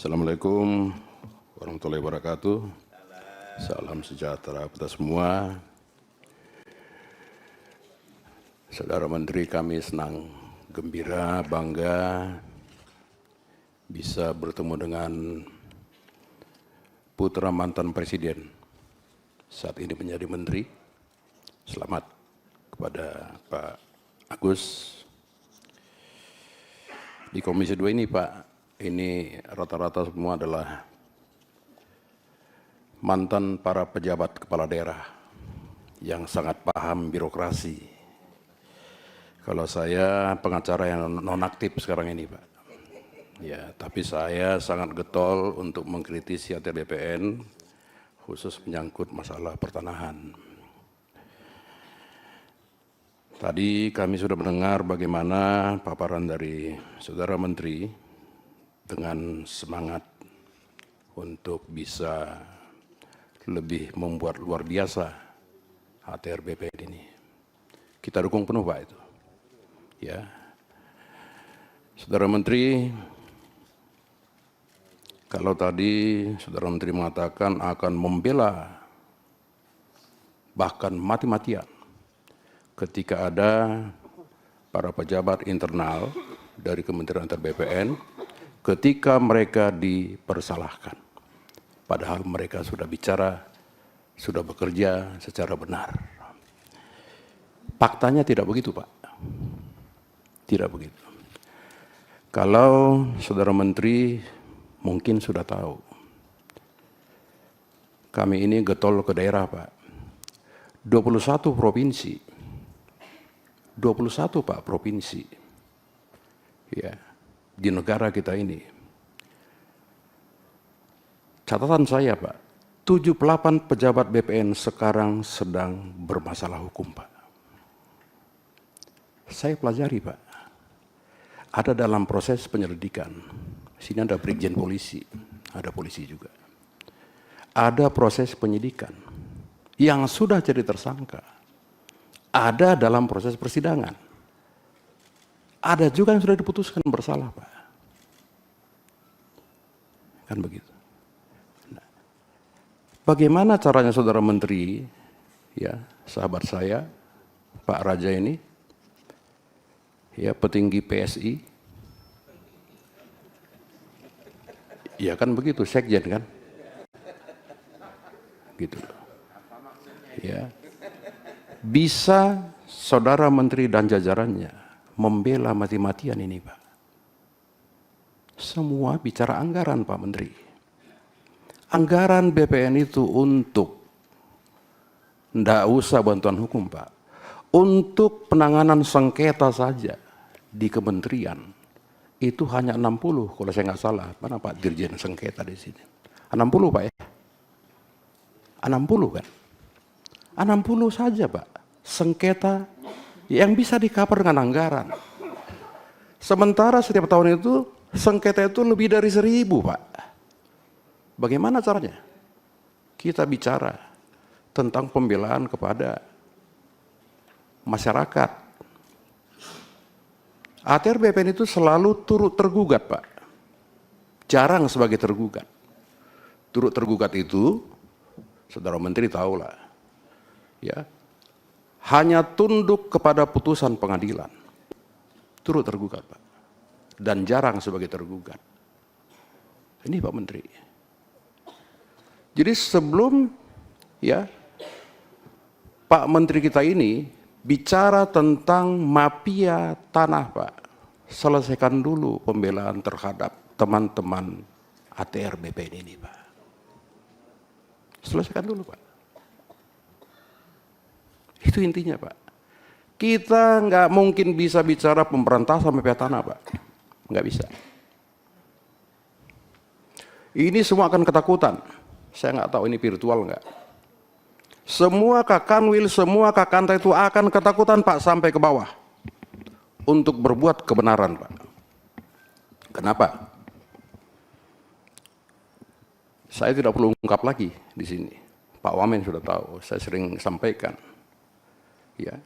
Assalamualaikum warahmatullahi wabarakatuh. Salam sejahtera kita semua. Saudara Menteri, kami senang, gembira, bangga bisa bertemu dengan putra mantan Presiden saat ini menjadi Menteri. Selamat kepada Pak Agus. Di Komisi 2 ini Pak, ini rata-rata semua adalah mantan para pejabat kepala daerah yang sangat paham birokrasi. Kalau saya pengacara yang nonaktif sekarang ini Pak. Ya, tapi saya sangat getol untuk mengkritisi ATR BPN khusus menyangkut masalah pertanahan. Tadi kami sudah mendengar bagaimana paparan dari Saudara Menteri dengan semangat untuk bisa lebih membuat luar biasa ATR BPN ini. Kita dukung penuh Pak itu. Ya. Saudara Menteri, kalau tadi Saudara Menteri mengatakan akan membela bahkan mati-matian ketika ada para pejabat internal dari Kementerian ATR BPN ketika mereka dipersalahkan. Padahal mereka sudah bicara, sudah bekerja secara benar. Faktanya tidak begitu Pak. Tidak begitu. Kalau Saudara Menteri mungkin sudah tahu, kami ini getol ke daerah Pak. 21 provinsi. 21 Pak provinsi. Ya, di negara kita ini. Catatan saya Pak, 78 pejabat BPN sekarang sedang bermasalah hukum Pak. Saya pelajari Pak, ada dalam proses penyelidikan. Sini ada Brigjen Polisi, ada polisi juga. Ada proses penyidikan yang sudah jadi tersangka. Ada dalam proses persidangan. Ada juga yang sudah diputuskan bersalah Pak. Kan begitu. Nah, bagaimana caranya Saudara Menteri, ya sahabat saya, Pak Raja ini, ya petinggi PSI, ya kan begitu, sekjen kan, gitu. Ya, bisa Saudara Menteri dan jajarannya membela mati-matian ini Pak. Semua bicara anggaran Pak Menteri. Anggaran BPN itu untuk, ndak usah bantuan hukum Pak, untuk penanganan sengketa saja di kementerian itu hanya 60 kalau saya nggak salah. Mana Pak Dirjen sengketa di sini? 60 Pak ya? 60 kan? 60 saja Pak sengketa yang bisa di-cover dengan anggaran. Sementara setiap tahun itu sengketa itu lebih dari 1000 Pak. Bagaimana caranya? Kita bicara tentang pembelaan kepada masyarakat. ATR BPN itu selalu turut tergugat Pak. Jarang sebagai tergugat. Turut tergugat itu, Saudara Menteri tahulah, ya, hanya tunduk kepada putusan pengadilan. Turut tergugat Pak. Dan jarang sebagai tergugat. Ini Pak Menteri. Jadi sebelum ya Pak Menteri kita ini bicara tentang mafia tanah Pak, selesaikan dulu pembelaan terhadap teman-teman ATR BPN ini Pak. Selesaikan dulu Pak. Itu intinya Pak. Kita nggak mungkin bisa bicara pemberantasan mafia tanah Pak. Nggak bisa. Ini semua akan ketakutan. Saya nggak tahu ini virtual nggak. Semua kakanwil, semua kakanta itu akan ketakutan Pak sampai ke bawah. Untuk berbuat kebenaran Pak. Kenapa? Saya tidak perlu ungkap lagi di sini. Pak Wamen sudah tahu, saya sering sampaikan. Ya.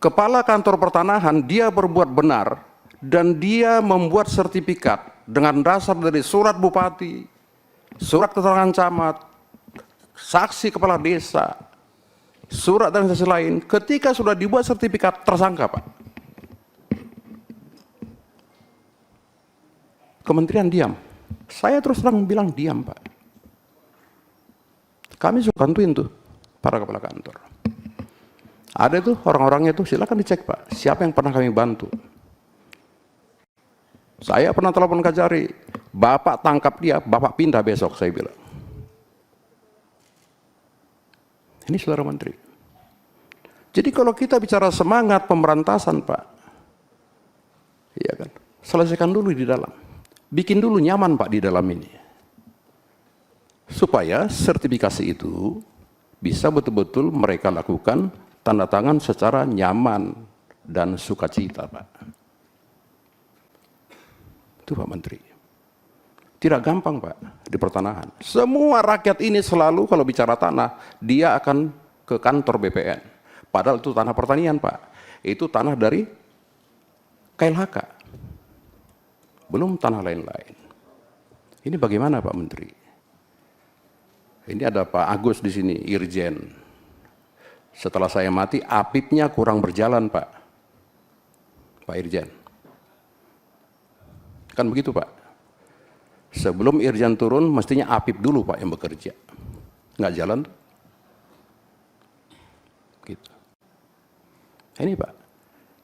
Kepala kantor pertanahan dia berbuat benar dan dia membuat sertifikat dengan dasar dari surat bupati, surat keterangan camat, saksi kepala desa, surat dan saksi lain, ketika sudah dibuat sertifikat tersangka, Pak. Kementerian diam. Saya terus terang bilang diam, Pak. Kami suka bantuin tuh para kepala kantor. Ada tuh orang-orangnya tuh, silakan dicek, Pak. Siapa yang pernah kami bantu? Saya pernah telepon Kajari, Bapak tangkap dia, Bapak pindah besok, saya bilang. Ini saudara menteri. Jadi kalau kita bicara semangat pemberantasan, Pak, iya kan, selesaikan dulu di dalam. Bikin dulu nyaman, Pak, di dalam ini. Supaya sertifikasi itu bisa betul-betul mereka lakukan tanda tangan secara nyaman dan sukacita, Pak. Itu Pak Menteri. Tidak gampang, Pak, di pertanahan. Semua rakyat ini selalu kalau bicara tanah, dia akan ke kantor BPN. Padahal itu tanah pertanian, Pak. Itu tanah dari KLHK. Belum tanah lain-lain. Ini bagaimana, Pak Menteri? Ini ada Pak Agus di sini, Irjen. Setelah saya mati, apipnya kurang berjalan, Pak. Pak Irjen. Kan begitu, Pak. Sebelum Irjen turun, mestinya apip dulu, Pak, yang bekerja. Nggak jalan. Gitu. Ini, Pak.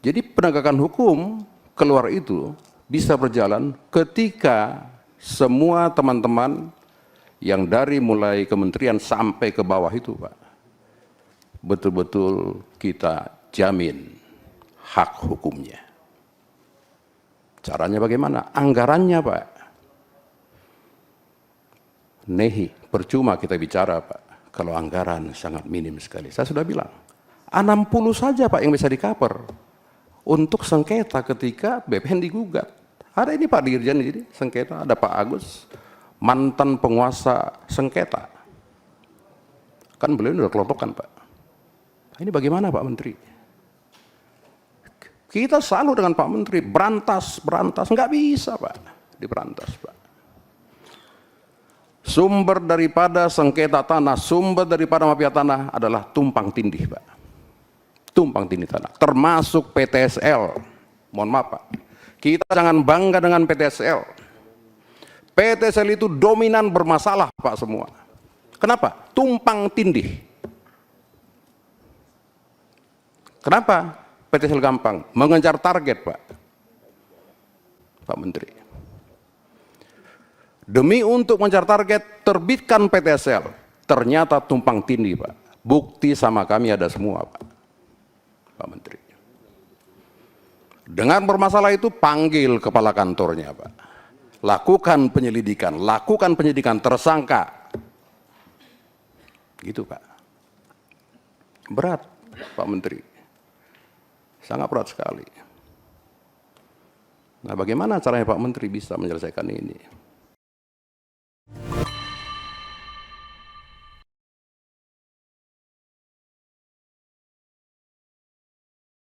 Jadi penegakan hukum keluar itu bisa berjalan ketika semua teman-teman yang dari mulai kementerian sampai ke bawah itu, Pak, betul-betul kita jamin hak hukumnya. Caranya bagaimana? Anggarannya, Pak. Nehi, percuma kita bicara, Pak, kalau anggaran sangat minim sekali. Saya sudah bilang, 60 saja, Pak, yang bisa di-cover untuk sengketa ketika BPN digugat. Ada ini Pak Dirjen jadi sengketa, ada Pak Agus, mantan penguasa sengketa. Kan beliau sudah kelompokan, Pak. Ini bagaimana, Pak Menteri? Kita selalu dengan Pak Menteri, berantas, nggak bisa, Pak, diberantas, Pak. Sumber daripada sengketa tanah, sumber daripada mafia tanah adalah tumpang tindih, Pak. Tumpang tindih tanah, termasuk PTSL. Mohon maaf, Pak. Kita jangan bangga dengan PTSL. PTSL itu dominan bermasalah, Pak, semua. Kenapa? Tumpang tindih. Kenapa? PTSL gampang, mengejar target, Pak. Pak Menteri. Demi untuk mengejar target, terbitkan PTSL. Ternyata tumpang tindih, Pak. Bukti sama kami ada semua, Pak. Pak Menteri. Dengan bermasalah itu, panggil kepala kantornya, Pak. Lakukan penyidikan tersangka. Gitu, Pak. Berat, Pak Menteri. Sangat berat sekali. Nah, bagaimana caranya Pak Menteri bisa menyelesaikan ini?